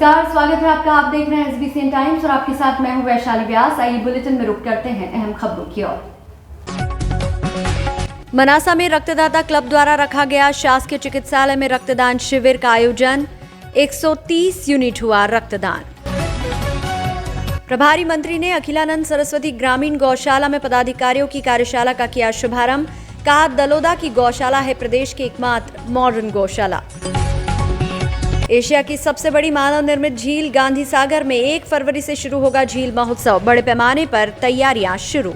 नमस्कार, स्वागत है आपका। आप देख रहे हैं SBCN टाइम्स और आपके साथ मैं हूं वैशाली व्यास। आइए बुलेटिन में रुक करते हैं अहम खबरों की ओर। मनासा में रक्तदाता क्लब द्वारा रखा गया शासकीय चिकित्सालय में रक्तदान शिविर का आयोजन। 130 यूनिट हुआ रक्तदान। प्रभारी मंत्री ने अखिलानंद सरस्वती ग्रामीण गौशाला में पदाधिकारियों की कार्यशाला का किया शुभारंभ। कहा, दलोदा की गौशाला है प्रदेश की एकमात्र मॉडर्न गौशाला। एशिया की सबसे बड़ी मानव निर्मित झील गांधी सागर में 1 फरवरी से शुरू होगा झील महोत्सव। बड़े पैमाने पर तैयारियां शुरू।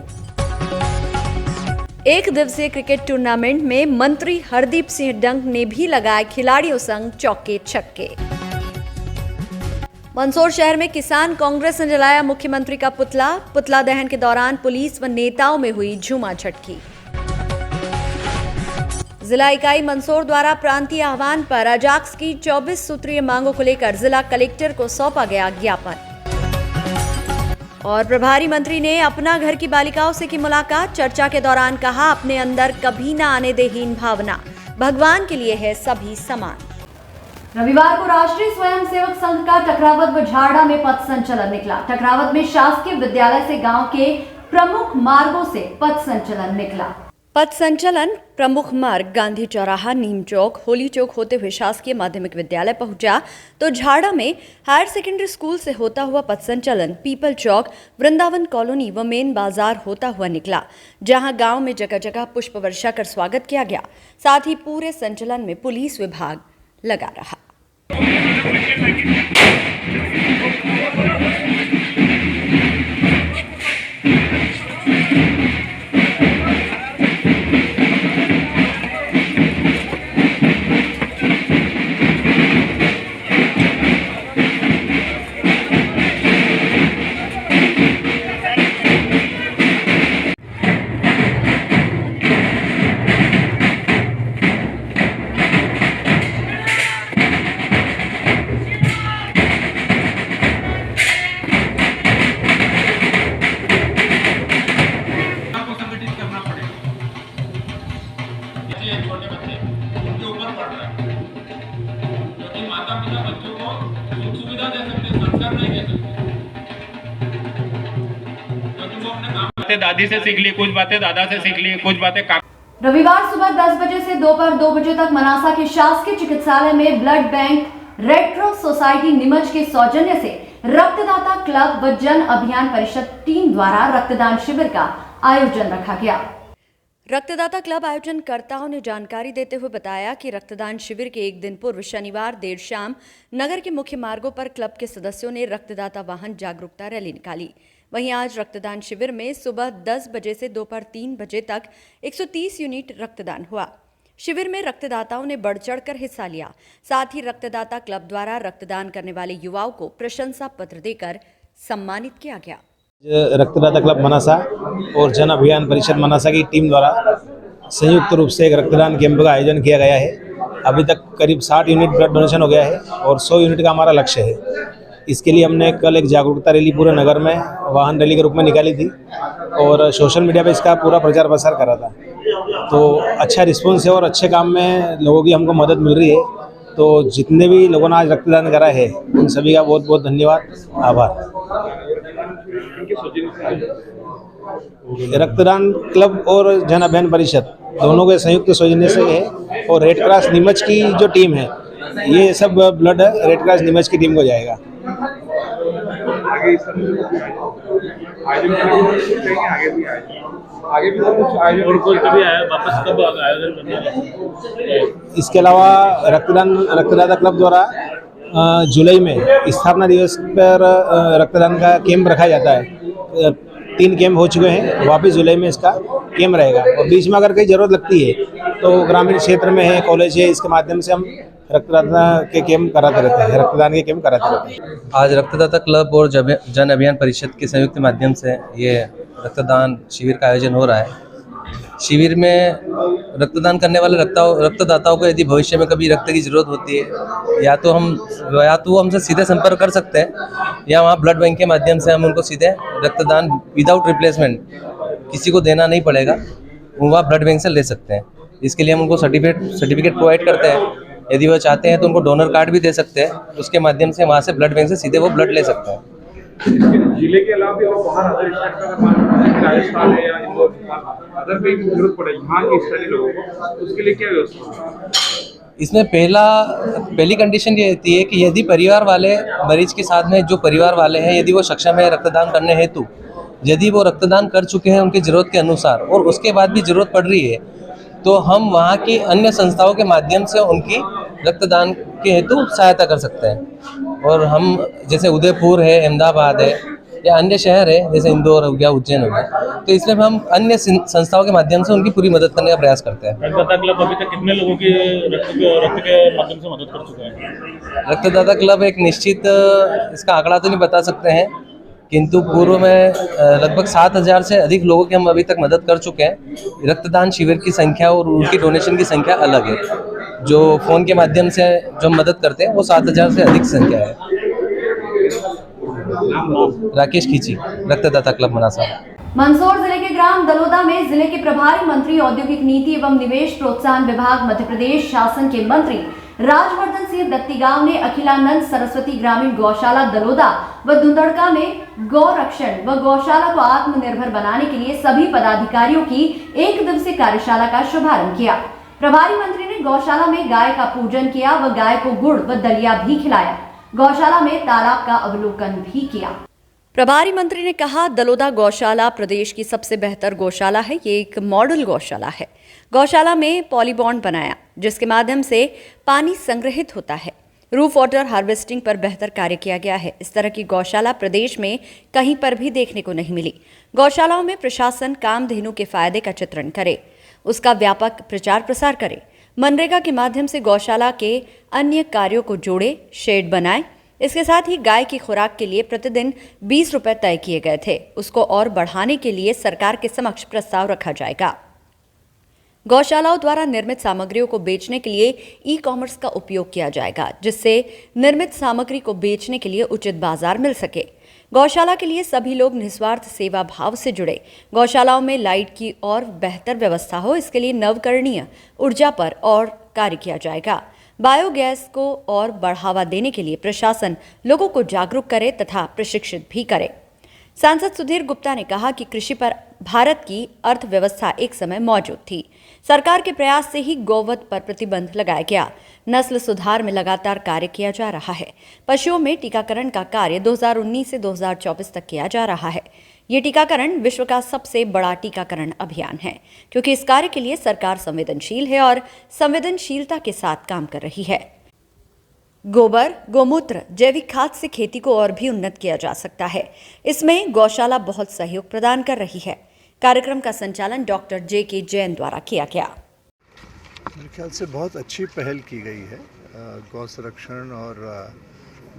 एक दिवसीय क्रिकेट टूर्नामेंट में मंत्री हरदीप सिंह डंग ने भी लगाए खिलाड़ियों संग चौके छक्के। मंदसौर शहर में किसान कांग्रेस ने जलाया मुख्यमंत्री का पुतला दहन के दौरान पुलिस व नेताओं में हुई झूमा झटकी। जिला इकाई मंदसौर द्वारा प्रांतीय आह्वान पर अजाक्स की 24 सूत्रीय मांगों को लेकर जिला कलेक्टर को सौंपा गया ज्ञापन। और प्रभारी मंत्री ने अपना घर की बालिकाओं से की मुलाकात। चर्चा के दौरान कहा, अपने अंदर कभी न आने दे हीन भावना, भगवान के लिए है सभी समान। रविवार को राष्ट्रीय स्वयंसेवक संघ का टकरावत व झाड़ा में पथ संचलन निकला। टकरावत में शासकीय विद्यालय से गांव के प्रमुख मार्गों से पथ संचलन निकला। पथ संचलन प्रमुख मार्ग गांधी चौराहा, नीम चौक, होली चौक होते हुए शासकीय माध्यमिक विद्यालय पहुंचा तो झाड़ा में हायर सेकेंडरी स्कूल से होता हुआ पथ संचलन पीपल चौक, वृंदावन कॉलोनी व मेन बाजार होता हुआ निकला, जहां गांव में जगह जगह पुष्प वर्षा कर स्वागत किया गया। साथ ही पूरे संचलन में पुलिस विभाग लगा रहा। छोटे बच्चे उनके ऊपर पड़ रहा है, क्योंकि माता पिता बच्चों को सुख सुविधा दे सकते, संस्कार नहीं दे सकते, क्योंकि वो अपने काम बातें दादी से सीख ली, कुछ बातें दादा से सीख ली, कुछ बातें रविवार सुबह 10 बजे से दोपहर 2 बजे तक मनासा के शासकीय चिकित्सालय में blood bank, red cross society Neemuch के सौजन्य से रक्तदाता क्लब व जन अभियान परिषद टीम द्वारा रक्तदान शिविर का आयोजन रखा गया। रक्तदाता क्लब आयोजनकर्ताओं ने जानकारी देते हुए बताया कि रक्तदान शिविर के एक दिन पूर्व शनिवार देर शाम नगर के मुख्य मार्गों पर क्लब के सदस्यों ने रक्तदाता वाहन जागरूकता रैली निकाली। वहीं आज रक्तदान शिविर में सुबह 10 बजे से दोपहर 3 बजे तक 130 यूनिट रक्तदान हुआ। शिविर में रक्तदाताओं ने बढ़ चढ़कर हिस्सा लिया। साथ ही रक्तदाता क्लब द्वारा रक्तदान करने वाले युवाओं को प्रशंसा पत्र देकर सम्मानित किया गया। रक्तदाता क्लब मनासा और जन अभियान परिषद मनासा की टीम द्वारा संयुक्त रूप से एक रक्तदान कैंप का आयोजन किया गया है। अभी तक करीब 60 यूनिट ब्लड डोनेशन हो गया है और 100 यूनिट का हमारा लक्ष्य है। इसके लिए हमने कल एक जागरूकता रैली पूरे नगर में वाहन रैली के रूप में निकाली थी और सोशल मीडिया पे इसका पूरा प्रचार प्रसार करा था। तो अच्छा रिस्पॉन्स है और अच्छे काम में लोगों की हमको मदद मिल रही है। तो जितने भी लोगों ने आज रक्तदान करा है उन सभी का बहुत बहुत धन्यवाद, आभार। रक्तदान क्लब और जन अभियान परिषद दोनों के संयुक्त सौजन्य से है और रेड क्रॉस नीमच की जो टीम है, ये सब ब्लड रेड क्रॉस नीमच की टीम को जाएगा। आगे भी और कोई कभी आया वापस कब आयोजन करना है? इसके अलावा रक्तदाता क्लब द्वारा जुलाई में स्थापना दिवस पर रक्तदान का कैंप रखा जाता है। 3 कैंप हो चुके हैं, वापस जुलाई में इसका कैंप रहेगा और बीच में अगर कहीं ज़रूरत लगती है तो ग्रामीण क्षेत्र में है, कॉलेज है, इसके माध्यम से हम रक्तदाता के कैंप कराते रहते हैं, रक्तदान के कैंप कराते रहते हैं। आज रक्तदाता क्लब और जन अभियान परिषद के संयुक्त माध्यम से ये रक्तदान शिविर का आयोजन हो रहा है। शिविर में रक्तदान करने वाले रक्तदाताओं को यदि भविष्य में कभी रक्त की जरूरत होती है या तो वो हमसे सीधे संपर्क कर सकते हैं या वहाँ ब्लड बैंक के माध्यम से हम उनको सीधे रक्तदान विदाउट रिप्लेसमेंट किसी को देना नहीं पड़ेगा, वो वहाँ ब्लड बैंक से ले सकते हैं। इसके लिए हम उनको सर्टिफिकेट प्रोवाइड करते हैं यदि वो चाहते हैं तो उनको डोनर कार्ड भी दे सकते हैं, उसके माध्यम से वहाँ से ब्लड बैंक से सीधे वो ब्लड ले सकते हैं। जिले के अलावा भी और बाहर अदर स्टेट का अगर मान लीजिए राजस्थान है या इंदौर अदर कहीं की जरूरत पड़े यहाँ के स्थानीय लोगों को, उसके लिए क्या व्यवस्था? इसमें पहली कंडीशन ये रहती है कि यदि परिवार वाले मरीज के साथ में जो परिवार वाले हैं यदि वो सक्षम है रक्तदान करने हेतु, यदि वो रक्तदान कर चुके हैं उनकी ज़रूरत के अनुसार और उसके बाद भी ज़रूरत पड़ रही है तो हम वहाँ की अन्य संस्थाओं के माध्यम से उनकी रक्तदान के हेतु सहायता कर सकते हैं। और हम जैसे उदयपुर है, अहमदाबाद है या अन्य शहर है जैसे इंदौर हो गया, उज्जैन हो गया, तो इसमें हम अन्य संस्थाओं के माध्यम से उनकी पूरी मदद करने का प्रयास करते हैं। रक्तदाता क्लब अभी तक कितने लोगों की रक्त के माध्यम से मदद कर चुके हैं? रक्तदाता क्लब एक निश्चित इसका आंकड़ा तो नहीं बता सकते हैं, किंतु पूर्व में लगभग 7,000 से अधिक लोगों की हम अभी तक मदद कर चुके हैं। रक्तदान शिविर की संख्या और उनकी डोनेशन की संख्या अलग है। जो फ़ोन के माध्यम से जो हम मदद करते हैं वो 7,000 से अधिक संख्या है। राकेश खींची, रक्तदाता क्लब मनासा। मंदसौर जिले के ग्राम दलोदा में जिले के प्रभारी मंत्री औद्योगिक नीति एवं निवेश प्रोत्साहन विभाग मध्य प्रदेश शासन के मंत्री राजवर्धन सिंह दत्तीगांव ने अखिलानंद सरस्वती ग्रामीण गौशाला दलोदा व धुंधड़का में गौरक्षण व गौशाला को आत्मनिर्भर बनाने के लिए सभी पदाधिकारियों की 1 दिवसीय कार्यशाला का शुभारंभ किया। प्रभारी मंत्री ने गौशाला में गाय का पूजन किया व गाय को गुड़ व दलिया भी खिलाया। गौशाला में तालाब का अवलोकन भी किया। प्रभारी मंत्री ने कहा, दलोदा गौशाला प्रदेश की सबसे बेहतर गौशाला है। ये एक मॉडल गौशाला है। गौशाला में पॉलीबॉन्ड बनाया जिसके माध्यम से पानी संग्रहित होता है। रूफ वाटर हार्वेस्टिंग पर बेहतर कार्य किया गया है। इस तरह की गौशाला प्रदेश में कहीं पर भी देखने को नहीं मिली। गौशालाओं में प्रशासन कामधेनु के फायदे का चित्रण करे, उसका व्यापक प्रचार प्रसार करे। मनरेगा के माध्यम से गौशाला के अन्य कार्यों को जोड़े, शेड बनाए। इसके साथ ही गाय की खुराक के लिए प्रतिदिन 20 रुपए तय किए गए थे। उसको और बढ़ाने के लिए सरकार के समक्ष प्रस्ताव रखा जाएगा। गौशालाओं द्वारा निर्मित सामग्रियों को बेचने के लिए ई-कॉमर्स का उपयोग किया जाएगा, जिससे निर्मित सामग्री को बेचने के लिए उचित बाजार मिल सके। गौशाला के लिए सभी लोग निस्वार्थ सेवा भाव से जुड़े। गौशालाओं में लाइट की और बेहतर व्यवस्था हो, इसके लिए नवकरणीय ऊर्जा पर और कार्य किया जाएगा। बायोगैस को और बढ़ावा देने के लिए प्रशासन लोगों को जागरूक करे तथा प्रशिक्षित भी करे। सांसद सुधीर गुप्ता ने कहा कि कृषि पर भारत की अर्थव्यवस्था एक समय मौजूद थी। सरकार के प्रयास से ही गौवध पर प्रतिबंध लगाया गया। नस्ल सुधार में लगातार कार्य किया जा रहा है। पशुओं में टीकाकरण का कार्य 2019 से 2024 तक किया जा रहा है। ये टीकाकरण विश्व का सबसे बड़ा टीकाकरण अभियान है, क्योंकि इस कार्य के लिए सरकार संवेदनशील है और संवेदनशीलता के साथ काम कर रही है। गोबर, गोमूत्र, जैविक खाद से खेती को और भी उन्नत किया जा सकता है। इसमें गौशाला बहुत सहयोग प्रदान कर रही है। कार्यक्रम का संचालन डॉक्टर जे.के. जैन द्वारा किया गया। मेरे ख्याल से बहुत अच्छी पहल की गई है। गौ संरक्षण और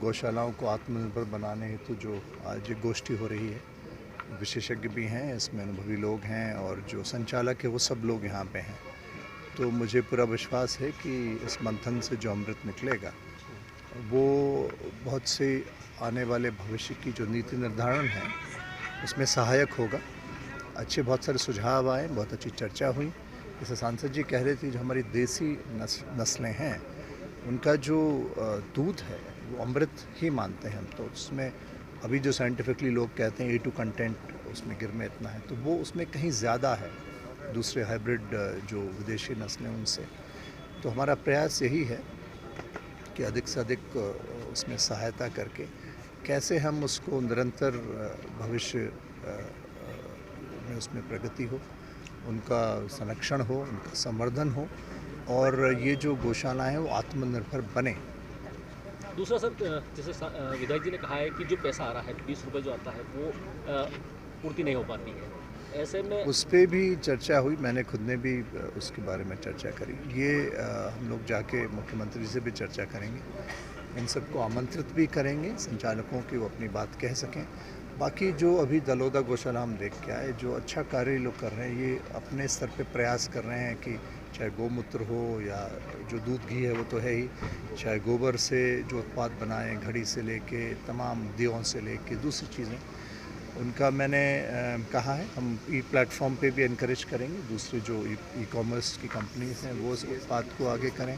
गौशालाओं को आत्मनिर्भर बनाने हेतु जो आज गोष्ठी हो रही है, विशेषज्ञ भी हैं, इसमें अनुभवी लोग हैं और जो संचालक है वो सब लोग यहाँ पे हैं। तो मुझे पूरा विश्वास है कि इस मंथन से जो अमृत निकलेगा वो बहुत से आने वाले भविष्य की जो नीति निर्धारण है उसमें सहायक होगा। अच्छे बहुत सारे सुझाव आए, बहुत अच्छी चर्चा हुई। जैसे सांसद जी कह रहे थे, जो हमारी देसी नस्लें हैं उनका जो दूध है वो अमृत ही मानते हैं हम। तो उसमें अभी जो साइंटिफिकली लोग कहते हैं A2 कंटेंट उसमें गिर में इतना है, तो वो उसमें कहीं ज़्यादा है दूसरे हाइब्रिड जो विदेशी नस्लें उनसे। तो हमारा प्रयास यही है कि अधिक से अधिक उसमें सहायता करके कैसे हम उसको निरंतर भविष्य में उसमें प्रगति हो, उनका संरक्षण हो, उनका संवर्धन हो और ये जो गौशालाएँ हैं वो आत्मनिर्भर बने। दूसरा सर, जैसे विधायक जी ने कहा है कि जो पैसा आ रहा है 20 रुपये जो आता है वो पूर्ति नहीं हो पाती है, ऐसे में उस पर भी चर्चा हुई। मैंने खुद ने भी उसके बारे में चर्चा करी। ये हम लोग जाके मुख्यमंत्री से भी चर्चा करेंगे, इन सबको आमंत्रित भी करेंगे संचालकों की वो अपनी बात कह सकें। बाकी जो अभी दलोदा गौशाला हम देख के आए, जो अच्छा कार्य लोग कर रहे हैं, ये अपने स्तर पे प्रयास कर रहे हैं कि चाहे गौमूत्र हो या जो दूध घी है वो तो है ही, चाहे गोबर से जो उत्पाद बनाएं, घड़ी से लेके तमाम दियों से लेके दूसरी चीज़ें, उनका मैंने कहा है हम ई प्लेटफॉर्म पे भी इनकरेज करेंगे। दूसरे जो ई कॉमर्स की कंपनीज हैं वो उस उत्पाद को आगे करें।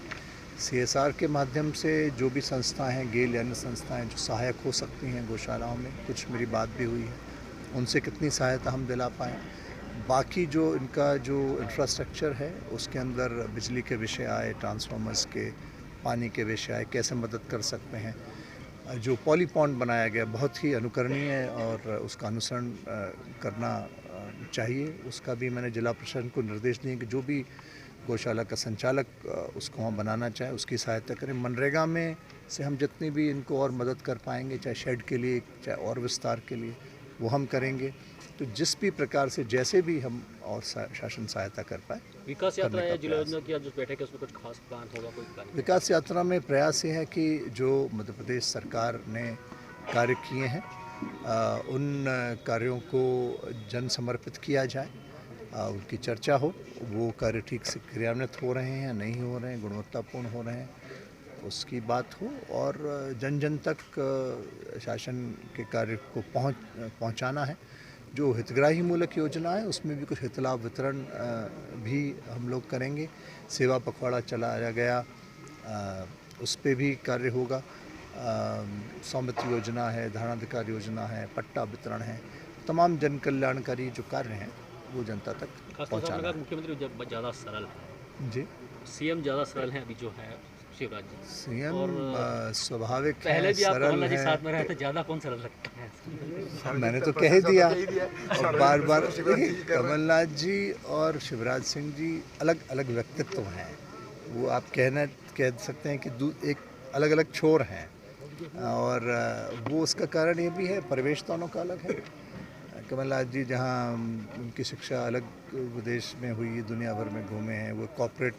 CSR के माध्यम से जो भी संस्थाएं हैं, गेल या अन्य संस्थाएं जो सहायक हो सकती हैं गौशालाओं में, कुछ मेरी बात भी हुई है, उनसे कितनी सहायता हम दिला पाएँ। बाकी जो इनका जो इंफ्रास्ट्रक्चर है उसके अंदर बिजली के विषय आए, ट्रांसफार्मर्स के, पानी के विषय आए, कैसे मदद कर सकते हैं। जो पॉलीपॉन्ड बनाया गया बहुत ही अनुकरणीय है और उसका अनुसरण करना चाहिए। उसका भी मैंने जिला प्रशासन को निर्देश दिए कि जो भी गौशाला का संचालक उसको वहाँ बनाना चाहे उसकी सहायता करें। मनरेगा में से हम जितनी भी इनको और मदद कर पाएंगे, चाहे शेड के लिए, चाहे और विस्तार के लिए, वो हम करेंगे। तो जिस भी प्रकार से जैसे भी हम और शासन सहायता कर पाए। विकास यात्रा या जिला योजना की जो बैठक है उसमें कुछ खास प्लान होगा, कोई प्लान? विकास यात्रा में प्रयास ये है कि जो मध्य प्रदेश सरकार ने कार्य किए हैं उन कार्यों को जन समर्पित किया जाए, उनकी चर्चा हो, वो कार्य ठीक से क्रियान्वित हो रहे हैं या नहीं हो रहे हैं, गुणवत्तापूर्ण हो रहे हैं, उसकी बात हो। और जन जन तक शासन के कार्य को पहुंचाना है। जो हितग्राही मूलक योजना है उसमें भी कुछ हित लाभ वितरण भी हम लोग करेंगे। सेवा पखवाड़ा चलाया गया, उस पर भी कार्य होगा। स्वामित्व योजना है, धारणाधिकार योजना है, पट्टा वितरण है, तमाम जन कल्याणकारी जो कार्य हैं वो जनता तक पहुँचाना है। मुख्यमंत्री ज़्यादा सरल है जी, सीएम ज़्यादा सरल है अभी जो है शिवराज जी। सीएम स्वाभाविक है, पहले भी आप सरल कमलनाथ जी है। साथ में रहे थे, ज़्यादा कौन सरल लगता है? मैंने तो कह दिया और बार बार। देखिए, कमलनाथ जी और शिवराज सिंह जी अलग अलग व्यक्तित्व हैं। वो आप कह सकते हैं कि एक अलग अलग छोर हैं और वो उसका कारण ये भी है, परिवेश दोनों का अलग है। कमलनाथ जी जहाँ उनकी शिक्षा अलग विदेश में हुई, दुनिया भर में घूमे हैं, वो कॉर्पोरेट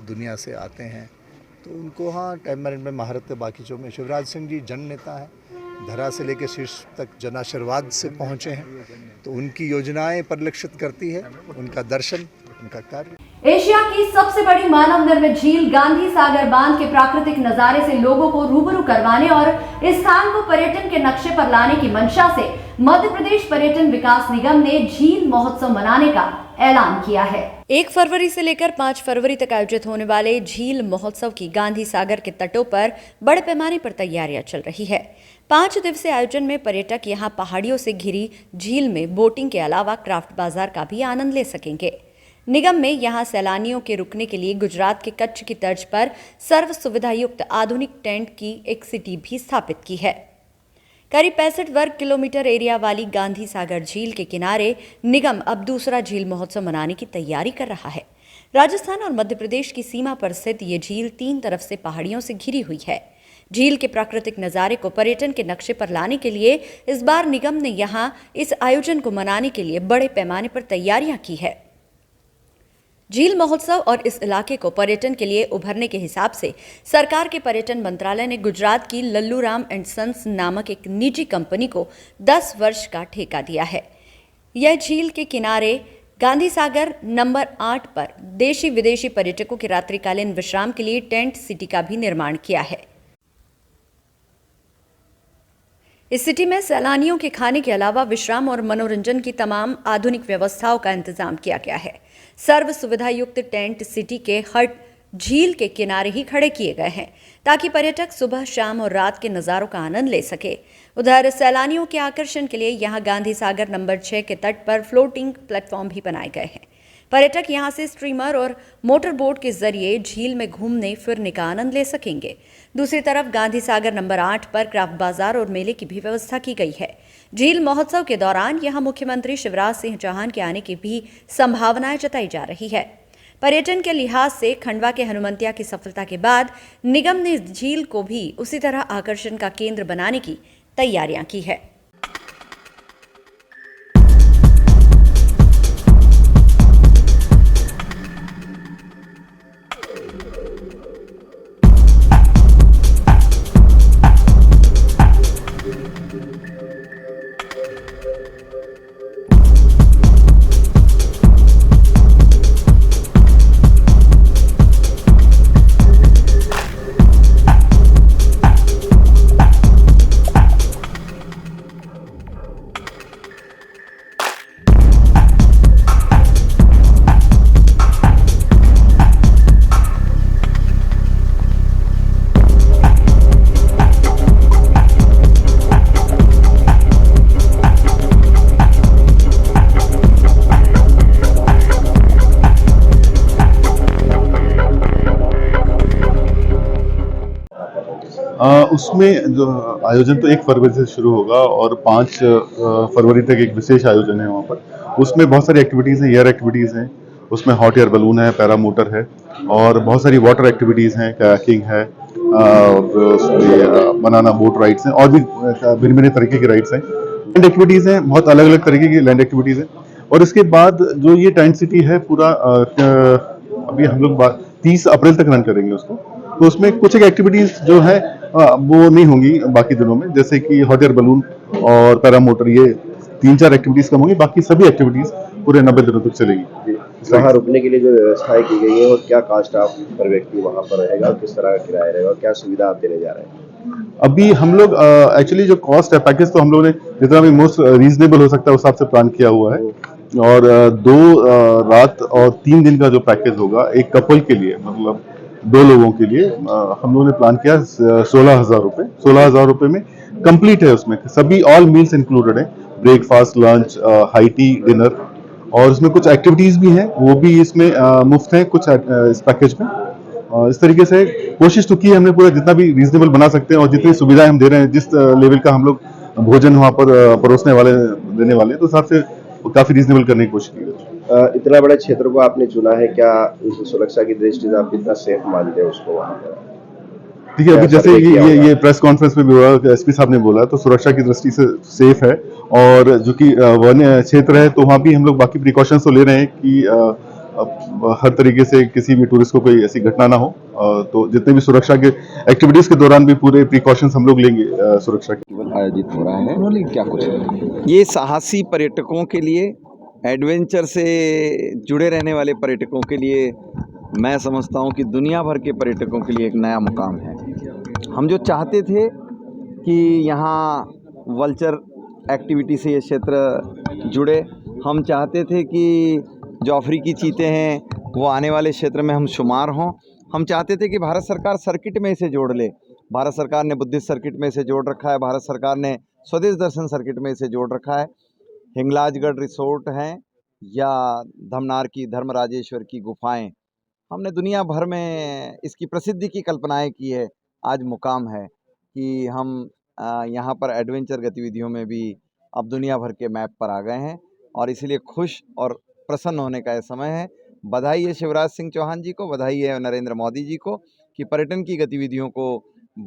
दुनिया से आते हैं, तो उनको हाँ टाइम मैनेजमेंट महारत है। बाकी जो में शिवराज सिंह जी जन नेता हैं, धरा से लेकर शीर्ष तक जनाशीर्वाद से पहुँचे हैं, तो उनकी योजनाएं परिलक्षित करती है, उनका दर्शन, उनका कार्य। एशिया की सबसे बड़ी मानव निर्मित झील गांधी सागर बांध के प्राकृतिक नजारे से लोगों को रूबरू करवाने और इस स्थान को पर्यटन के नक्शे पर लाने की मंशा से मध्य प्रदेश पर्यटन विकास निगम ने झील महोत्सव मनाने का ऐलान किया है। 1 फरवरी से लेकर 5 फरवरी तक आयोजित होने वाले झील महोत्सव की गांधी सागर के तटों पर बड़े पैमाने पर तैयारियां चल रही है। 5 दिवसीय आयोजन में पर्यटक यहां पहाड़ियों से घिरी झील में बोटिंग के अलावा क्राफ्ट बाजार का भी आनंद ले सकेंगे। निगम में यहां सैलानियों के रुकने के लिए गुजरात के कच्छ की तर्ज पर सर्व सुविधा युक्त आधुनिक टेंट की एक सिटी भी स्थापित की है। करीब 65 वर्ग किलोमीटर एरिया वाली गांधी सागर झील के किनारे निगम अब दूसरा झील महोत्सव मनाने की तैयारी कर रहा है। राजस्थान और मध्य प्रदेश की सीमा पर स्थित ये झील 3 तरफ से पहाड़ियों से घिरी हुई है। झील के प्राकृतिक नजारे को पर्यटन के नक्शे पर लाने के लिए इस बार निगम ने यहां इस आयोजन को मनाने के लिए बड़े पैमाने पर तैयारियां की है। झील महोत्सव और इस इलाके को पर्यटन के लिए उभरने के हिसाब से सरकार के पर्यटन मंत्रालय ने गुजरात की लल्लूराम एंड सन्स नामक एक निजी कंपनी को 10 वर्ष का ठेका दिया है। यह झील के किनारे गांधी सागर नंबर 8 पर देशी विदेशी पर्यटकों के रात्रिकालीन विश्राम के लिए टेंट सिटी का भी निर्माण किया है। इस सिटी में सैलानियों के खाने के अलावा विश्राम और मनोरंजन की तमाम आधुनिक व्यवस्थाओं का इंतजाम किया गया है। सर्व सुविधा युक्त टेंट सिटी के हट झील के किनारे ही खड़े किए गए हैं ताकि पर्यटक सुबह, शाम और रात के नज़ारों का आनंद ले सके। उधर सैलानियों के आकर्षण के लिए यहां गांधी सागर नंबर 6 के तट पर फ्लोटिंग प्लेटफॉर्म भी बनाए गए हैं। पर्यटक यहां से स्ट्रीमर और मोटर बोट के जरिए झील में घूमने फिरने का आनंद ले सकेंगे। दूसरी तरफ गांधी सागर नंबर 8 पर क्राफ्ट बाजार और मेले की भी व्यवस्था की गई है। झील महोत्सव के दौरान यहां मुख्यमंत्री शिवराज सिंह चौहान के आने की भी संभावनाएं जताई जा रही है। पर्यटन के लिहाज से खंडवा के हनुमंतिया की सफलता के बाद निगम ने झील को भी उसी तरह आकर्षण का केंद्र बनाने की तैयारियां की है। उसमें जो आयोजन तो 1 फरवरी से शुरू होगा और 5 फरवरी तक एक विशेष आयोजन है वहाँ पर। उसमें बहुत सारी एक्टिविटीज़ हैं, एयर एक्टिविटीज़ हैं, उसमें हॉट एयर बलून है, पैरा मोटर है और बहुत सारी वाटर एक्टिविटीज़ हैं, कायाकिंग है, उसमें बनाना बोट राइड्स हैं और भी भिन्न भिन्न तरीके की राइड्स हैं। लैंड एक्टिविटीज़ हैं, बहुत अलग अलग तरीके की लैंड एक्टिविटीज़ हैं और इसके बाद जो ये टेंट सिटी है पूरा अभी हम लोग 30 अप्रैल तक रन करेंगे उसको। तो उसमें कुछ एक एक्टिविटीज़ जो है वो नहीं होंगी बाकी दिनों में, जैसे कि हॉट एयर बलून और पैरा मोटर, ये 3-4 एक्टिविटीज़ कम होंगी, बाकी सभी एक्टिविटीज़ पूरे 90 दिनों तक चलेगी। वहाँ रुकने के लिए जो व्यवस्थाएं की गई है और क्या कास्ट ऑफ पर व्यक्ति वहाँ पर रहेगा और किस तरह का किराया रहेगा और क्या सुविधा आप देने जा रहे हैं? अभी हम लोग एक्चुअली जो कॉस्ट है पैकेज तो हम लोगों ने जितना भी मोस्ट रीजनेबल हो सकता है उस हिसाब से प्लान किया हुआ है और 2 रात और 3 दिन का जो पैकेज होगा एक कपल के लिए, मतलब 2 लोगों के लिए हम लोगों ने प्लान किया 16,000 रुपये। 16,000 रुपये में कंप्लीट है, उसमें सभी ऑल मील्स इंक्लूडेड है, breakfast, lunch, high tea, dinner और उसमें कुछ एक्टिविटीज़ भी हैं वो भी इसमें मुफ्त हैं कुछ इस पैकेज में। इस तरीके से कोशिश तो की है हमने पूरा जितना भी रीजनेबल बना सकते हैं और जितनी सुविधाएं हम दे रहे हैं, जिस लेवल का हम लोग भोजन वहाँ पर परोसने वाले देने वाले हैं, तो हिसाब से काफ़ी रीजनेबल करने की कोशिश की है। इतना बड़े क्षेत्र को आपने चुना है, क्या उसकी सुरक्षा की दृष्टि से आप कितना सेफ मानते हैं उसको वहाँ पर? देखिए अभी जैसे ये प्रेस कॉन्फ्रेंस में भी हुआ, एसपी साहब ने बोला तो सुरक्षा की दृष्टि से सेफ है और जो कि वन्य क्षेत्र है तो वहाँ भी हम लोग बाकी प्रिकॉशंस तो ले रहे हैं कि हर तरीके से किसी भी टूरिस्ट को कोई ऐसी घटना ना हो, तो जितने भी सुरक्षा के एक्टिविटीज के दौरान भी पूरे प्रिकॉशंस हम लोग लेंगे सुरक्षा के। आयोजित हो रहा है, क्या कुछ ये साहसी पर्यटकों के लिए, एडवेंचर से जुड़े रहने वाले पर्यटकों के लिए, मैं समझता हूँ कि दुनिया भर के पर्यटकों के लिए एक नया मुकाम है। हम जो चाहते थे कि यहाँ वल्चर एक्टिविटी से ये क्षेत्र जुड़े, हम चाहते थे कि जो अफ्रीकी चीते हैं वो आने वाले क्षेत्र में हम शुमार हों, हम चाहते थे कि भारत सरकार सर्किट में इसे जोड़ ले। भारत सरकार ने बुद्धिस्ट सर्किट में इसे जोड़ रखा है, भारत सरकार ने स्वदेश दर्शन सर्किट में इसे जोड़ रखा है। हिंगलाजगढ़ रिसोर्ट हैं या धमनार की धर्मराजेश्वर की गुफाएं, हमने दुनिया भर में इसकी प्रसिद्धि की कल्पनाएं की है। आज मुकाम है कि हम यहाँ पर एडवेंचर गतिविधियों में भी अब दुनिया भर के मैप पर आ गए हैं और इसीलिए खुश और प्रसन्न होने का यह समय है। बधाई है शिवराज सिंह चौहान जी को, बधाई है नरेंद्र मोदी जी को कि पर्यटन की गतिविधियों को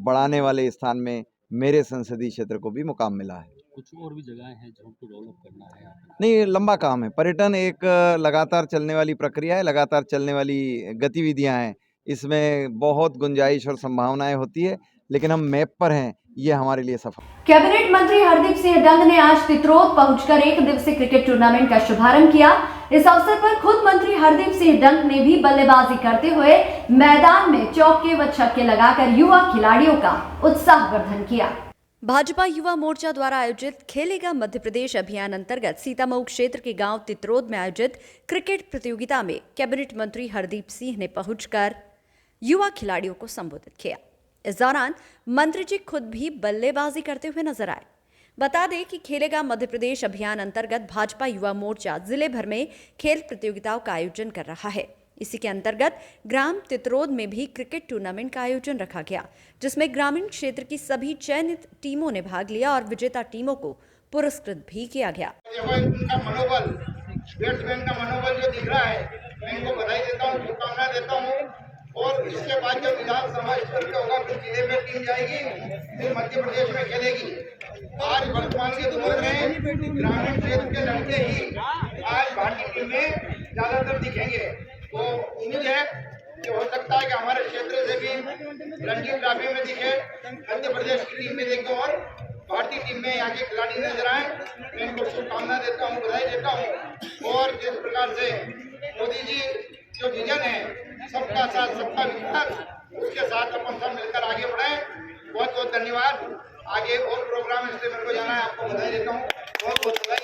बढ़ाने वाले स्थान में मेरे संसदीय क्षेत्र को भी मुकाम मिला है। कुछ और भी जगह हैं जहाँ को डेवलप करना है? नहीं, लंबा काम है। पर्यटन एक लगातार चलने वाली प्रक्रिया है, लगातार चलने वाली गतिविधियां हैं। इसमें बहुत गुंजाइश और संभावनाएं होती है, लेकिन हम मैप पर हैं, ये हमारे लिए सफल। कैबिनेट मंत्री हरदीप सिंह डंग ने आज तित्रोद पहुंचकर 1 दिवसीय क्रिकेट टूर्नामेंट का शुभारंभ किया। इस अवसर पर खुद मंत्री हरदीप सिंह डंग ने भी बल्लेबाजी करते हुए मैदान में चौके व छक्के लगाकर युवा खिलाड़ियों का उत्साहवर्धन किया। भाजपा युवा मोर्चा द्वारा आयोजित खेलेगा मध्य प्रदेश अभियान अंतर्गत सीतामऊ क्षेत्र के गांव तित्रोद में आयोजित क्रिकेट प्रतियोगिता में कैबिनेट मंत्री हरदीप सिंह ने पहुंचकर युवा खिलाड़ियों को संबोधित किया। इस दौरान मंत्री जी खुद भी बल्लेबाजी करते हुए नजर आए। बता दें कि खेलेगा मध्य प्रदेश अभियान अंतर्गत भाजपा युवा मोर्चा जिले भर में खेल प्रतियोगिताओं का आयोजन कर रहा है। इसी के अंतर्गत ग्राम तित्रोद में भी क्रिकेट टूर्नामेंट का आयोजन रखा गया, जिसमें ग्रामीण क्षेत्र की सभी चयनित टीमों ने भाग लिया और विजेता टीमों को पुरस्कृत भी किया गया। बैट्समैन का मनोबल जो दिख रहा है, मैं इनको बधाई देता हूँ, शुभकामनाएं देता हूँ। और इसके बाद जब विधानसभा स्तर पे होगा फिर जिले में टीम जाएगी, फिर मध्य प्रदेश में खेलेगी। आज वर्तमान के दौर में ग्रामीण क्षेत्र के लड़के ही आज भारतीय टीम में ज्यादातर दिखेंगे। तो उम्मीद है कि हो सकता है कि हमारे क्षेत्र से भी रणजी ट्रॉफी में दिखे, मध्य प्रदेश की टीम में देखे और भारतीय टीम में यहाँ के खिलाड़ी नजर आए। मैं इनको शुभकामना देता हूँ, बधाई देता हूँ। और जिस प्रकार से मोदी जी जो विजन है सबका साथ सबका विकास, उसके साथ अपन सब मिलकर आगे बढ़े। बहुत बहुत धन्यवाद। आगे और प्रोग्राम इसलिए मेरे को जाना है, आपको बधाई देता हूँ, बहुत बहुत बधाई।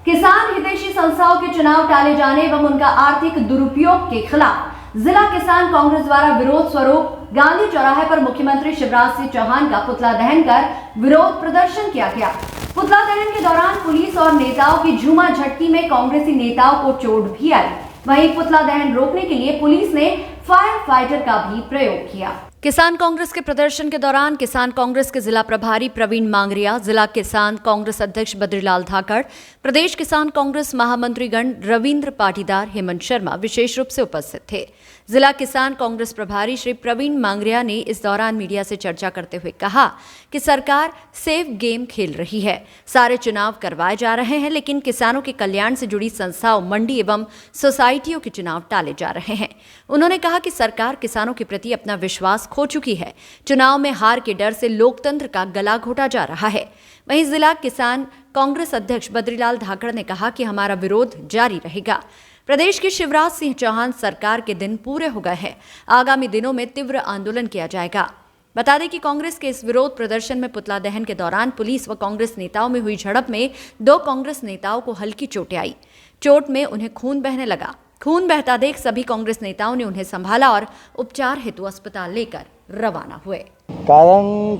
किसान हितैषी संस्थाओं के चुनाव टाले जाने एवं उनका आर्थिक दुरुपयोग के खिलाफ जिला किसान कांग्रेस द्वारा विरोध स्वरूप गांधी चौराहे पर मुख्यमंत्री शिवराज सिंह चौहान का पुतला दहन कर विरोध प्रदर्शन किया गया। पुतला दहन के दौरान पुलिस और नेताओं की झूमा झटकी में कांग्रेसी नेताओं को चोट भी आई। वहीं पुतला दहन रोकने के लिए पुलिस ने फायर फाइटर का भी प्रयोग किया। किसान कांग्रेस के प्रदर्शन के दौरान किसान कांग्रेस के जिला प्रभारी प्रवीण मांगरिया, जिला किसान कांग्रेस अध्यक्ष बद्रीलाल धाकड़, प्रदेश किसान कांग्रेस महामंत्रीगण रविंद्र पाटीदार, हेमंत शर्मा विशेष रूप से उपस्थित थे। जिला किसान कांग्रेस प्रभारी श्री प्रवीण मांगरिया ने इस दौरान मीडिया से चर्चा करते हुए कहा कि सरकार सेफ गेम खेल रही है। सारे चुनाव करवाए जा रहे हैं, लेकिन किसानों के कल्याण से जुड़ी संस्थाओं, मंडी एवं सोसाइटियों के चुनाव टाले जा रहे हैं। उन्होंने कहा कि सरकार किसानों के प्रति अपना विश्वास खो चुकी है। चुनाव में हार के डर से लोकतंत्र का गला घोटा जा रहा है। वहीं जिला किसान कांग्रेस अध्यक्ष बद्रीलाल धाकड़ ने कहा कि हमारा विरोध जारी रहेगा। प्रदेश की शिवराज सिंह चौहान सरकार के दिन पूरे हो गए हैं। आगामी दिनों में तीव्र आंदोलन किया जाएगा। बता दें कि कांग्रेस के इस विरोध प्रदर्शन में पुतला दहन के दौरान पुलिस व कांग्रेस नेताओं में हुई झड़प में 2 कांग्रेस नेताओं को हल्की चोटें आई। चोट में उन्हें खून बहने लगा। खून बहता देख सभी कांग्रेस नेताओं ने उन्हें संभाला और उपचार हेतु अस्पताल लेकर रवाना हुए। कारण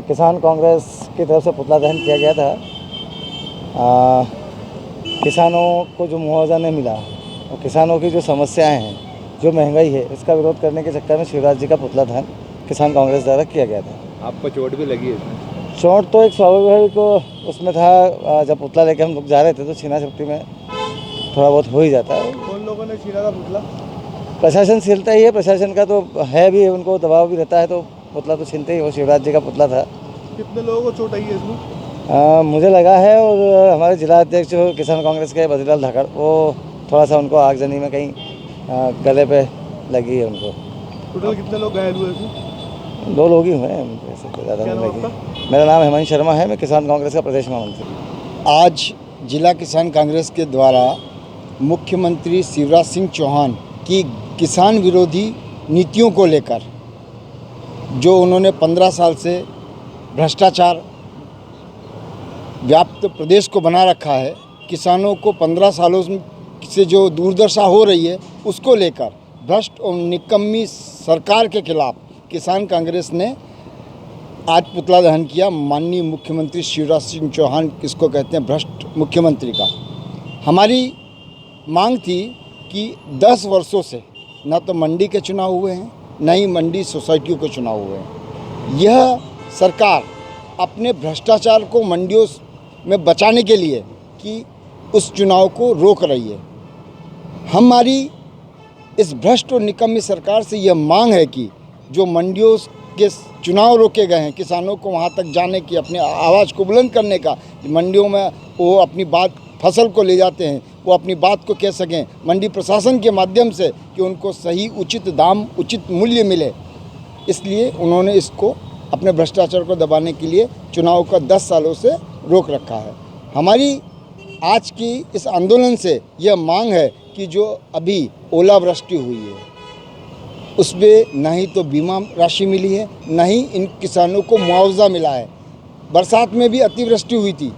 किसान कांग्रेस की तरफ से पुतला दहन किया गया था। किसानों को जो मुआवजा नहीं मिला और किसानों की जो समस्याएं हैं, जो महंगाई है, इसका विरोध करने के चक्कर में शिवराज जी का पुतला दहन किसान कांग्रेस द्वारा किया गया था। आपको चोट भी लगी है इसमें? चोट तो एक स्वाभाविक उसमें था। जब पुतला लेके हम लोग जा रहे थे तो छीना झपटी में थोड़ा बहुत हो ही जाता है। कौन लोगों ने छीना था पुतला? प्रशासन छीनता ही है। प्रशासन का तो है भी, उनको दबाव भी रहता है, तो पुतला तो छीनते ही। वो शिवराज जी का पुतला था। कितने लोगों को चोट आई है इसमें? मुझे लगा है, और हमारे जिला अध्यक्ष किसान कांग्रेस के बद्रीलाल धाकड़, वो थोड़ा सा उनको आगजनी में कहीं गले पे लगी है उनको। टोटल कितने लोग घायल हुए इसमें? 2 लोग ही हुए हैं, ज़्यादा नहीं लगी। मेरा नाम हेमंत शर्मा है, मैं किसान कांग्रेस का प्रदेश महामंत्री। आज जिला किसान कांग्रेस के द्वारा मुख्यमंत्री शिवराज सिंह चौहान की किसान विरोधी नीतियों को लेकर, जो उन्होंने 15 साल से भ्रष्टाचार व्याप्त प्रदेश को बना रखा है, किसानों को 15 सालों से जो दुर्दशा हो रही है, उसको लेकर भ्रष्ट और निकम्मी सरकार के खिलाफ किसान कांग्रेस ने आज पुतला दहन किया। माननीय मुख्यमंत्री शिवराज सिंह चौहान, किसको कहते हैं भ्रष्ट मुख्यमंत्री का। हमारी मांग थी कि 10 वर्षों से न तो मंडी के चुनाव हुए हैं, न ही मंडी सोसाइटियों के चुनाव हुए हैं। यह सरकार अपने भ्रष्टाचार को मंडियों में बचाने के लिए कि उस चुनाव को रोक रही है। हमारी इस भ्रष्ट और निकम्मी सरकार से यह मांग है कि जो मंडियों के चुनाव रोके गए हैं, किसानों को वहां तक जाने की, अपने आवाज़ को बुलंद करने का, मंडियों में वो अपनी बात, फसल को ले जाते हैं, वो अपनी बात को कह सकें मंडी प्रशासन के माध्यम से कि उनको सही उचित दाम, उचित मूल्य मिले। इसलिए उन्होंने इसको अपने भ्रष्टाचार को दबाने के लिए चुनाव का 10 सालों से रोक रखा है। हमारी आज की इस आंदोलन से यह मांग है कि जो अभी ओलावृष्टि हुई है, उसमें न ही तो बीमा राशि मिली है, न ही इन किसानों को मुआवजा मिला है। बरसात में भी अतिवृष्टि हुई थी,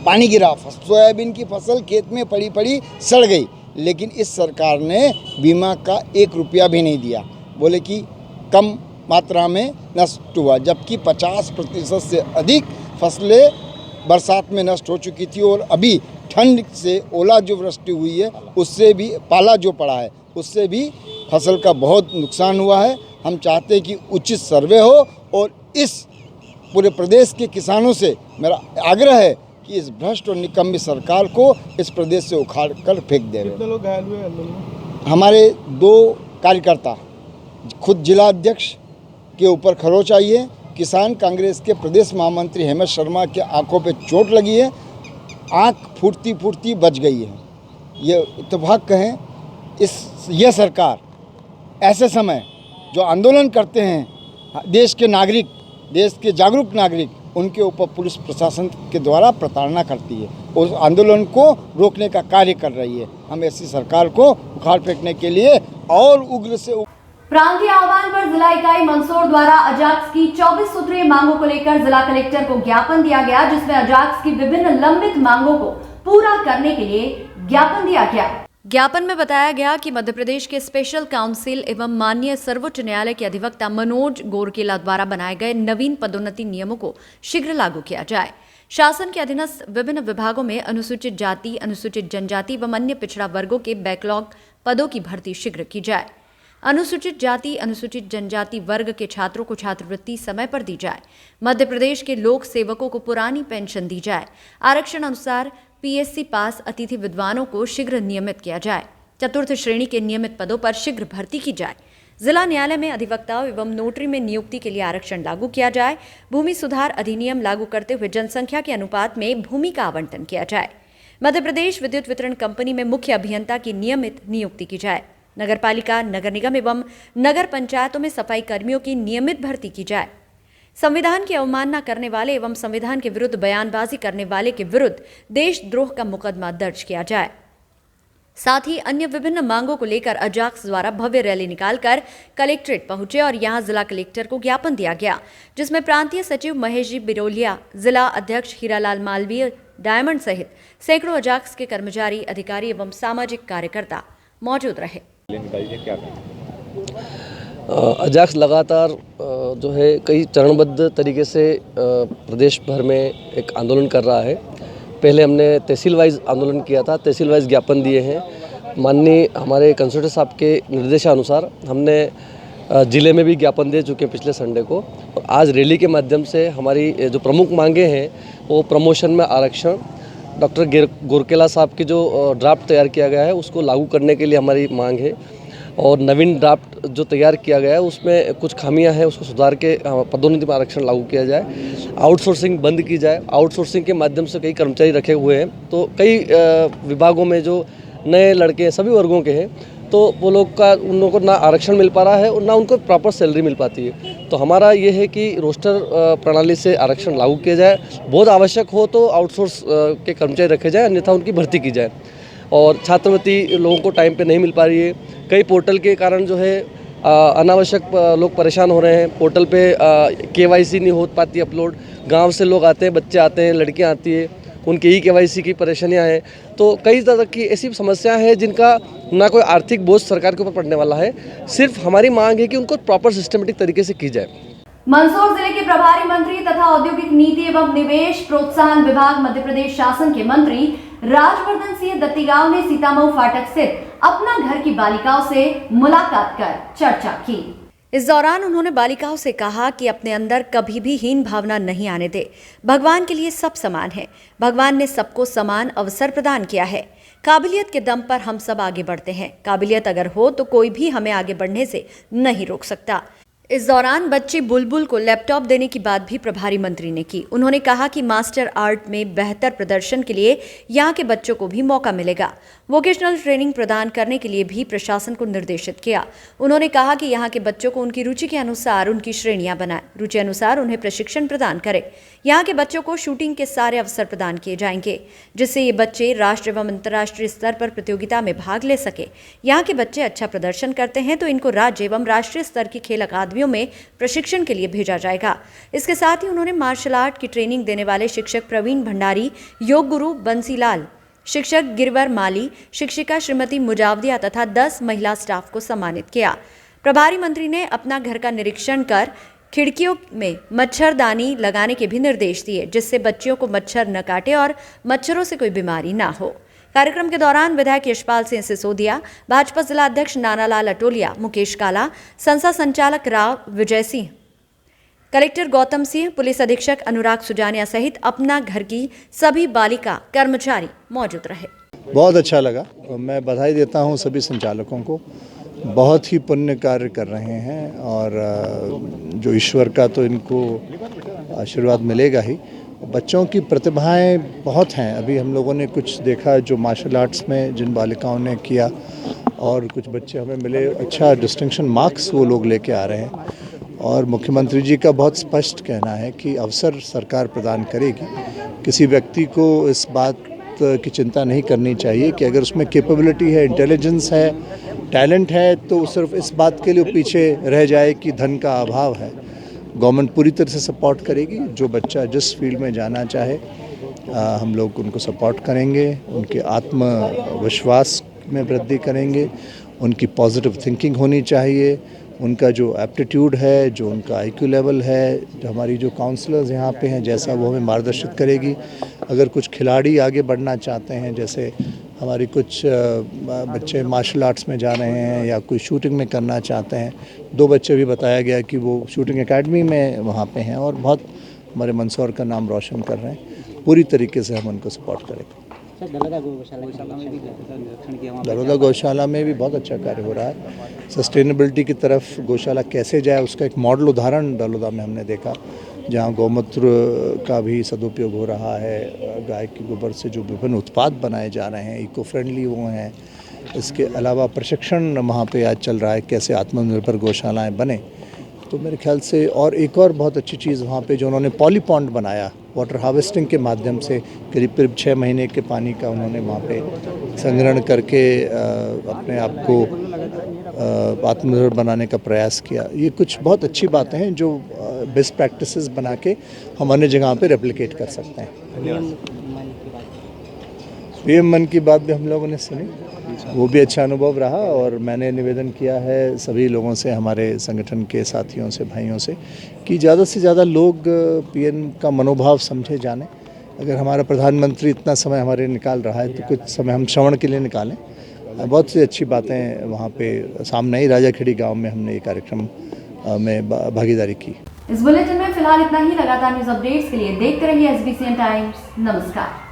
पानी गिरा, सोयाबीन की फसल खेत में पड़ी सड़ गई, लेकिन इस सरकार ने बीमा का 1 रुपया भी नहीं दिया। बोले कि कम मात्रा में नष्ट हुआ, जबकि 50% से अधिक फसलें बरसात में नष्ट हो चुकी थी। और अभी ठंड से ओला जो वृष्टि हुई है, उससे भी, पाला जो पड़ा है, उससे भी फसल का बहुत नुकसान हुआ है। हम चाहते हैं कि उचित सर्वे हो और इस पूरे प्रदेश के किसानों से मेरा आग्रह है कि इस भ्रष्ट और निकम्मी सरकार को इस प्रदेश से उखाड़ कर फेंक दें। कितने लोग घायल हुए आंदोलन में? हमारे 2 कार्यकर्ता, खुद जिला अध्यक्ष के ऊपर खरोच आई है। किसान कांग्रेस के प्रदेश महामंत्री हेमंत शर्मा के आंखों पे चोट लगी है, आंख फूटती बच गई है। ये इत्तेफाक कहें, यह सरकार ऐसे समय जो आंदोलन करते हैं देश के नागरिक, देश के जागरूक नागरिक, उनके ऊपर पुलिस प्रशासन के द्वारा प्रताड़ना करती है, उस आंदोलन को रोकने का कार्य कर रही है। हम ऐसी सरकार को उखाड़ फेंकने के लिए और उग्र से प्रांतीय आह्वान पर जिला इकाई मंदसौर द्वारा अजाक्स की 24 सूत्रीय मांगों को लेकर जिला कलेक्टर को ज्ञापन दिया गया, जिसमें अजाक्स की विभिन्न लंबित मांगों को पूरा करने के लिए ज्ञापन दिया गया। ज्ञापन में बताया गया कि मध्य प्रदेश के स्पेशल काउंसिल एवं माननीय सर्वोच्च न्यायालय के अधिवक्ता मनोज गोरकेला द्वारा बनाए गए नवीन पदोन्नति नियमों को शीघ्र लागू किया जाए। शासन के अधीनस्थ विभिन्न विभागों में अनुसूचित जाति, अनुसूचित जनजाति व अन्य पिछड़ा वर्गों के बैकलॉग पदों की भर्ती शीघ्र की जाए। अनुसूचित जाति अनुसूचित जनजाति वर्ग के छात्रों को छात्रवृत्ति समय पर दी जाए। मध्य प्रदेश के लोक सेवकों को पुरानी पेंशन दी जाए। आरक्षण अनुसार पीएससी पास अतिथि विद्वानों को शीघ्र नियमित किया जाए। चतुर्थ श्रेणी के नियमित पदों पर शीघ्र भर्ती की जाए। जिला न्यायालय में अधिवक्ताओं एवं नोटरी में नियुक्ति के लिए आरक्षण लागू किया जाए। भूमि सुधार अधिनियम लागू करते हुए जनसंख्या के अनुपात में भूमि का आवंटन किया जाए। मध्य प्रदेश विद्युत वितरण कंपनी में मुख्य अभियंता की नियमित नियुक्ति की जाए। नगर पालिका, नगर निगम एवं नगर पंचायतों में सफाई कर्मियों की नियमित भर्ती की जाए। संविधान की अवमानना करने वाले एवं संविधान के विरुद्ध बयानबाजी करने वाले के विरुद्ध देशद्रोह का मुकदमा दर्ज किया जाए। साथ ही अन्य विभिन्न मांगों को लेकर अजाक्स द्वारा भव्य रैली निकालकर कलेक्ट्रेट पहुंचे और यहां जिला कलेक्टर को ज्ञापन दिया गया, जिसमें प्रांतीय सचिव महेश जी बिरोलिया, जिला अध्यक्ष हीरालाल मालवीय, डायमंड सहित सैकड़ों अजाक्स के कर्मचारी, अधिकारी एवं सामाजिक कार्यकर्ता मौजूद रहे। अजाक्स लगातार जो है कई चरणबद्ध तरीके से प्रदेश भर में एक आंदोलन कर रहा है। पहले हमने तहसील वाइज आंदोलन किया था, तहसील वाइज ज्ञापन दिए हैं। माननीय हमारे कंसल्टेंट साहब के निर्देशानुसार हमने ज़िले में भी ज्ञापन दे चुके हैं पिछले संडे को। और आज रैली के माध्यम से हमारी जो प्रमुख मांगे हैं वो प्रमोशन में आरक्षण, डॉक्टर गोरकेला साहब की जो ड्राफ्ट तैयार किया गया है उसको लागू करने के लिए हमारी मांग है। और नवीन ड्राफ्ट जो तैयार किया गया है उसमें कुछ खामियां हैं, उसको सुधार के पदोन्नति में आरक्षण लागू किया जाए। आउटसोर्सिंग बंद की जाए। आउटसोर्सिंग के माध्यम से कई कर्मचारी रखे हुए हैं, तो कई विभागों में जो नए लड़के हैं सभी वर्गों के हैं, तो वो लोग का उन लोगों को ना आरक्षण मिल पा रहा है और ना उनको प्रॉपर सैलरी मिल पाती है। तो हमारा ये है कि रोस्टर प्रणाली से आरक्षण लागू किया जाए। बहुत आवश्यक हो तो आउटसोर्स के कर्मचारी रखे जाए, अन्यथा उनकी भर्ती की जाए। और छात्रवृत्ति लोगों को टाइम पे नहीं मिल पा रही है। कई पोर्टल के कारण जो है अनावश्यक लोग परेशान हो रहे हैं। पोर्टल पे KYC नहीं हो पाती अपलोड। गांव से लोग आते हैं, बच्चे आते हैं, लड़कियां आती है, उनके KYC की परेशानियां हैं। तो कई तरह की ऐसी समस्या है जिनका ना कोई आर्थिक बोझ सरकार के ऊपर पड़ने वाला है। सिर्फ हमारी मांग है कि उनको प्रॉपर सिस्टमेटिक तरीके से की जाए। मंदसौर जिले के प्रभारी मंत्री तथा औद्योगिक नीति एवं निवेश प्रोत्साहन विभाग मध्य प्रदेश शासन के मंत्री राजवर्धन सिंह दत्तीगांव ने सीतामऊ फाटक स्थित अपना घर की बालिकाओं से मुलाकात कर चर्चा की। इस दौरान उन्होंने बालिकाओं से कहा कि अपने अंदर कभी भी हीन भावना नहीं आने दे। भगवान के लिए सब समान है। भगवान ने सबको समान अवसर प्रदान किया है। काबिलियत के दम पर हम सब आगे बढ़ते हैं। काबिलियत अगर हो तो कोई भी हमें आगे बढ़ने से नहीं रोक सकता। इस दौरान बच्ची बुलबुल को लैपटॉप देने की बात भी प्रभारी मंत्री ने की। उन्होंने कहा कि मास्टर आर्ट में बेहतर प्रदर्शन के लिए यहाँ के बच्चों को भी मौका मिलेगा। वोकेशनल ट्रेनिंग प्रदान करने के लिए भी प्रशासन को निर्देशित किया। उन्होंने कहा कि यहाँ के बच्चों को उनकी रुचि के अनुसार उनकी श्रेणियां बनाएं, रुचि अनुसार उन्हें प्रशिक्षण प्रदान करें। यहाँ के बच्चों को शूटिंग के सारे अवसर प्रदान किए जाएंगे, जिससे ये बच्चे राष्ट्रीय एवं अंतर्राष्ट्रीय स्तर पर प्रतियोगिता में भाग ले सके। यहाँ के बच्चे अच्छा प्रदर्शन करते हैं तो इनको राज्य एवं राष्ट्रीय स्तर की खेल अकादमियों में प्रशिक्षण के लिए भेजा जाएगा। इसके साथ ही उन्होंने मार्शल आर्ट की ट्रेनिंग देने वाले शिक्षक प्रवीण भंडारी, योग गुरु बंसीलाल, शिक्षक गिरवर माली, शिक्षिका श्रीमती मुजावदिया तथा 10 महिला स्टाफ को सम्मानित किया। प्रभारी मंत्री ने अपना घर का निरीक्षण कर खिड़कियों में मच्छरदानी लगाने के भी निर्देश दिए, जिससे बच्चियों को मच्छर न काटे और मच्छरों से कोई बीमारी ना हो। कार्यक्रम के दौरान विधायक यशपाल सिंह सिसोदिया, भाजपा जिला अध्यक्ष नानालाल अटोलिया, मुकेश काला, संस्था संचालक राव विजय सिंह, कलेक्टर गौतम सिंह, पुलिस अधीक्षक अनुराग सुजानिया सहित अपना घर की सभी बालिका कर्मचारी मौजूद रहे। बहुत अच्छा लगा। मैं बधाई देता हूं सभी संचालकों को। बहुत ही पुण्य कार्य कर रहे हैं और जो ईश्वर का तो इनको आशीर्वाद मिलेगा ही। बच्चों की प्रतिभाएं बहुत हैं। अभी हम लोगों ने कुछ देखा जो मार्शल आर्ट्स में जिन बालिकाओं ने किया, और कुछ बच्चे हमें मिले, अच्छा डिस्टिंक्शन मार्क्स वो लोग लेके आ रहे हैं। और मुख्यमंत्री जी का बहुत स्पष्ट कहना है कि अवसर सरकार प्रदान करेगी। किसी व्यक्ति को इस बात की चिंता नहीं करनी चाहिए कि अगर उसमें कैपेबिलिटी है, इंटेलिजेंस है, टैलेंट है, तो सिर्फ इस बात के लिए पीछे रह जाए कि धन का अभाव है। गवर्नमेंट पूरी तरह से सपोर्ट करेगी। जो बच्चा जिस फील्ड में जाना चाहे हम लोग उनको सपोर्ट करेंगे, उनके आत्मविश्वास में वृद्धि करेंगे, उनकी पॉजिटिव थिंकिंग होनी चाहिए, उनका जो एप्टीट्यूड है, जो उनका IQ लेवल है, जो हमारी जो काउंसलर्स यहाँ पे हैं जैसा वो हमें मार्गदर्शित करेगी। अगर कुछ खिलाड़ी आगे बढ़ना चाहते हैं, जैसे हमारी कुछ बच्चे मार्शल आर्ट्स में जा रहे हैं या कोई शूटिंग में करना चाहते हैं। 2 बच्चे भी बताया गया कि वो शूटिंग एकेडमी में वहाँ पे हैं और बहुत हमारे मंदसौर का नाम रोशन कर रहे हैं। पूरी तरीके से हम उनको सपोर्ट करेंगे। दरोदा गौशाला में भी बहुत अच्छा कार्य हो रहा है। सस्टेनेबिलिटी की तरफ गौशाला कैसे जाए उसका एक मॉडल उदाहरण दरोदा में हमने देखा, जहाँ गौमूत्र का भी सदुपयोग हो रहा है। गाय के गोबर से जो विभिन्न उत्पाद बनाए जा रहे हैं इको फ्रेंडली वो हैं। इसके अलावा प्रशिक्षण वहाँ पे आज चल रहा है कैसे आत्मनिर्भर गौशालाएं बने। तो मेरे ख्याल से और एक और बहुत अच्छी चीज़ वहाँ पे जो उन्होंने पॉलीपॉन्ड बनाया वाटर हार्वेस्टिंग के माध्यम से करीब 6 महीने के पानी का उन्होंने वहाँ पे संग्रहण करके अपने आप को आत्मनिर्भर बनाने का प्रयास किया। ये कुछ बहुत अच्छी बातें हैं जो बेस्ट प्रैक्टिसेस बना के हम अन्य जगह पे रेप्लिकेट कर सकते हैं। पीएम मन की बात भी हम लोगों ने सुनी, वो भी अच्छा अनुभव रहा और मैंने निवेदन किया है सभी लोगों से, हमारे संगठन के साथियों से, भाइयों से कि ज़्यादा से ज़्यादा लोग पीएम का मनोभाव समझे जाने। अगर हमारा प्रधानमंत्री इतना समय हमारे निकाल रहा है तो कुछ समय हम श्रवण के लिए निकालें। बहुत सी अच्छी बातें वहाँ पे सामने ही राजाखेड़ी गांव में हमने ये कार्यक्रम में भागीदारी की। इस बुलेटिन में फिलहाल इतना ही। लगातार न्यूज अपडेट्स के लिए देखते रहिए SBCN टाइम्स। नमस्कार।